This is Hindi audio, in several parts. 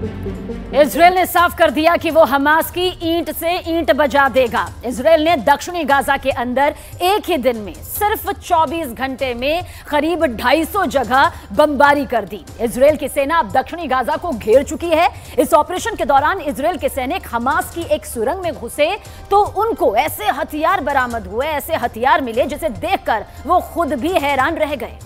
इजराइल ने साफ कर दिया कि वो हमास की ईंट से ईंट बजा देगा। इजराइल ने दक्षिणी गाजा के अंदर एक ही दिन में सिर्फ 24 घंटे में करीब 250 जगह बमबारी कर दी। इजराइल की सेना अब दक्षिणी गाजा को घेर चुकी है। इस ऑपरेशन के दौरान इजराइल के सैनिक हमास की एक सुरंग में घुसे तो उनको ऐसे हथियार बरामद हुए, ऐसे हथियार मिले जिसे देखकर वो खुद भी हैरान रह गए।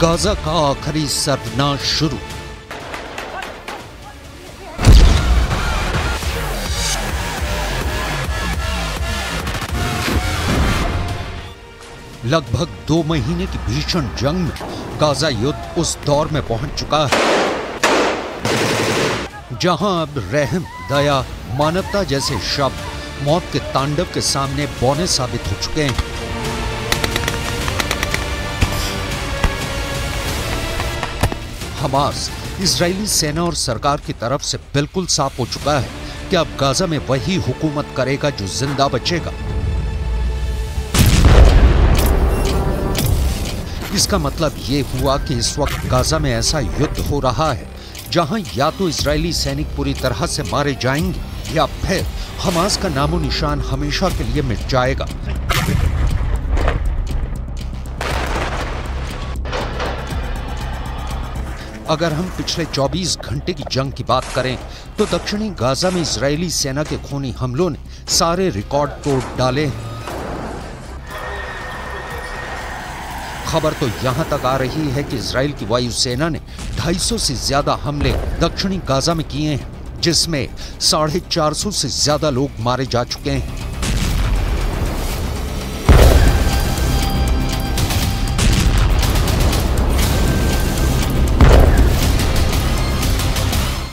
गाजा का आखिरी सर्वनाश शुरू। लगभग 2 महीने की भीषण जंग में गाजा युद्ध उस दौर में पहुंच चुका है जहां अब रहम, दया, मानवता जैसे शब्द मौत के तांडव के सामने बौने साबित हो चुके हैं। हमास इजरायली सेना और सरकार की तरफ से बिल्कुल साफ हो चुका है कि अब गाजा में वही हुकूमत करेगा जो जिंदा बचेगा। इसका मतलब ये हुआ कि इस वक्त गाजा में ऐसा युद्ध हो रहा है जहां या तो इजरायली सैनिक पूरी तरह से मारे जाएंगे या फिर हमास का नामो निशान हमेशा के लिए मिट जाएगा। अगर हम पिछले 24 घंटे की जंग की बात करें तो दक्षिणी गाजा में इजरायली सेना के खूनी हमलों ने सारे रिकॉर्ड तोड़ डाले हैं। खबर तो यहां तक आ रही है कि इजराइल की वायुसेना ने 250 से ज्यादा हमले दक्षिणी गाजा में किए हैं, जिसमें 450 से ज्यादा लोग मारे जा चुके हैं।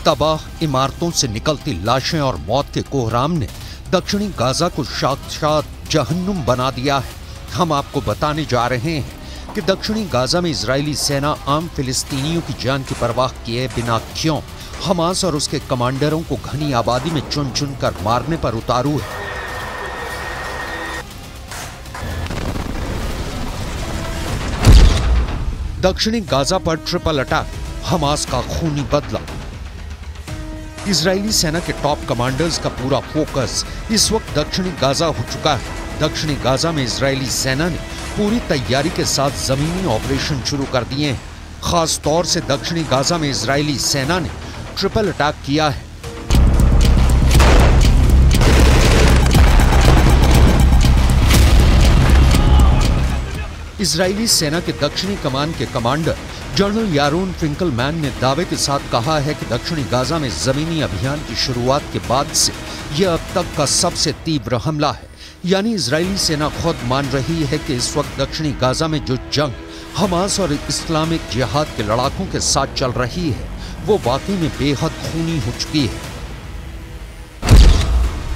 तबाह इमारतों से निकलती लाशें और मौत के कोहराम ने दक्षिणी गाजा को साक्षात जहन्नुम बना दिया है। हम आपको बताने जा रहे हैं कि दक्षिणी गाजा में इजरायली सेना आम फिलिस्तीनियों की जान की परवाह किए बिना क्यों हमास और उसके कमांडरों को घनी आबादी में चुन चुन कर मारने पर उतारू है। दक्षिणी गाजा पर ट्रिपल अटैक, हमास का खूनी बदला। इजरायली सेना के टॉप कमांडर्स का पूरा फोकस इस वक्त दक्षिणी गाजा हो चुका है। दक्षिणी गाजा में इजरायली सेना ने पूरी तैयारी के साथ जमीनी ऑपरेशन शुरू कर दिए हैं। खास तौर से दक्षिणी गाजा में इजरायली सेना ने ट्रिपल अटैक किया है। इजरायली सेना के दक्षिणी कमान के कमांडर जनरल यारोन फिंकलमैन ने दावे के साथ कहा है कि दक्षिणी गाजा में जमीनी अभियान की शुरुआत के बाद से यह अब तक का सबसे तीव्र हमला है। यानी इजरायली सेना खुद मान रही है कि इस वक्त दक्षिणी गाजा में जो जंग हमास और इस्लामिक जिहाद के लड़ाकों के साथ चल रही है वो वाकई में बेहद खूनी हो चुकी है।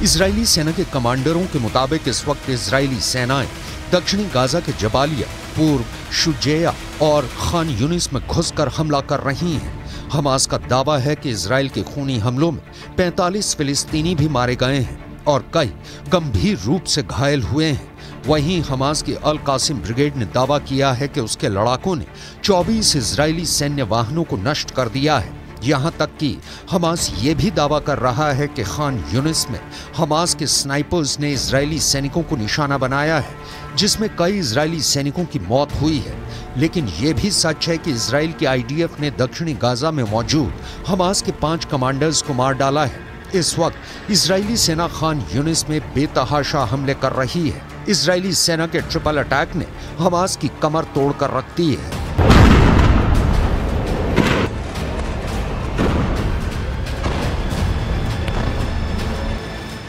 इजरायली सेना के कमांडरों के मुताबिक इस वक्त इजरायली सेनाएं दक्षिणी गाजा के जबालिया, पूर्व, शुजैया और खान यूनिस में घुसकर हमला कर रही हैं। हमास का दावा है कि इजराइल के खूनी हमलों में 45 फिलिस्तीनी भी मारे गए हैं और कई गंभीर रूप से घायल हुए हैं। वहीं हमास की अल कासिम ब्रिगेड ने दावा किया है कि उसके लड़ाकों ने 24 इजरायली सैन्य वाहनों को नष्ट कर दिया है। यहां तक कि हमास ये भी दावा कर रहा है कि खान यूनिस में हमास के स्नाइपर्स ने इजरायली सैनिकों को निशाना बनाया है, जिसमें कई इजरायली सैनिकों की मौत हुई है। लेकिन यह भी सच है कि इजराइल के आईडीएफ ने दक्षिणी गाजा में मौजूद हमास के 5 कमांडर्स को मार डाला है। इस वक्त इजरायली सेना खान यूनिस में बेतहाशा हमले कर रही है। इजरायली सेना के ट्रिपल अटैक ने हमास की कमर तोड़कर रख दी है।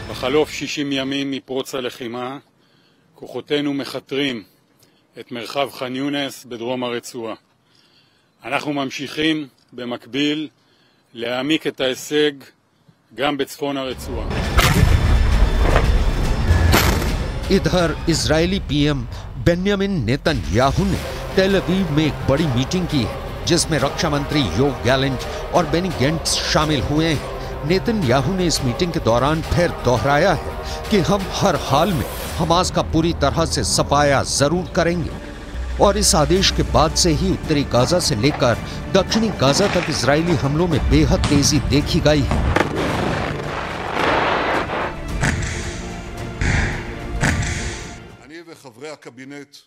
בחלוף 60 ימים מפרוץ הלחימה, כוחותינו מחתרים את מרחב ח'אן יונס בדרום הרצועה. אנחנו ממשיכים במקביל להעמיק את ההישג גם בצפון הרצועה. इधर इजरायली पीएम बेन्यामिन नेतन्याहू ने टेल अवीव में एक बड़ी मीटिंग की है जिसमें रक्षा मंत्री योव गैलेंट और बेनी गेंट्स शामिल हुए हैं। नेतन्याहू ने इस मीटिंग के दौरान फिर दोहराया है कि हम हर हाल में हमास का पूरी तरह से सफाया जरूर करेंगे और इस आदेश के बाद से ही उत्तरी गाजा से लेकर दक्षिणी गाजा तक इजरायली हमलों में बेहद तेजी देखी गई है। אני וחברי הקבינט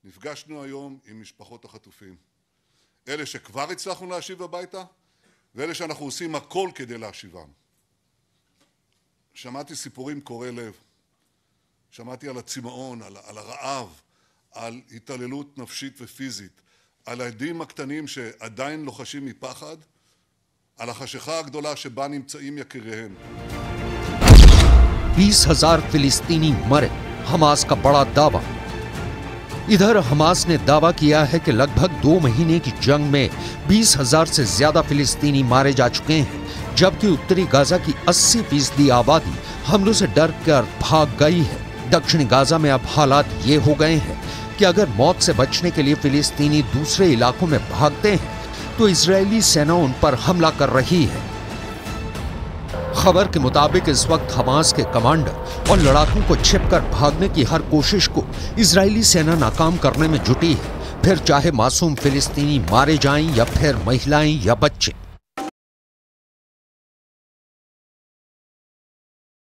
נפגשנו היום עם משפחות החטופים. אלה שכבר הצלחנו להשיב הביתה, ואלה שאנחנו עושים הכל כדי להשיבם. שמעתי סיפורים קורעי לב. שמעתי על הצמאון, על הרעב, על התעללות נפשית ופיזית, על הילדים הקטנים שעדיין לוחשים מפחד, על החשיכה הגדולה שבה נמצאים יקיריהם. 20,000 फिलिस्तीनी मरे, हमास का बड़ा दावा। इधर हमास ने दावा किया है कि लगभग 2 महीने की जंग में 20,000 से ज्यादा फिलिस्तीनी मारे जा चुके हैं, जबकि उत्तरी गाजा की 80% आबादी हमलों से डर कर भाग गई है। दक्षिणी गाजा में अब हालात ये हो गए हैं कि अगर मौत से बचने के लिए फिलिस्तीनी दूसरे इलाकों में भागते हैं तो इजरायली सेना उन पर हमला कर रही है। खबर के मुताबिक इस वक्त हमास के कमांडर और लड़ाकों को छिपकर भागने की हर कोशिश को इजरायली सेना नाकाम करने में जुटी है, फिर चाहे मासूम फिलिस्तीनी मारे जाएं या फिर महिलाएं या बच्चे।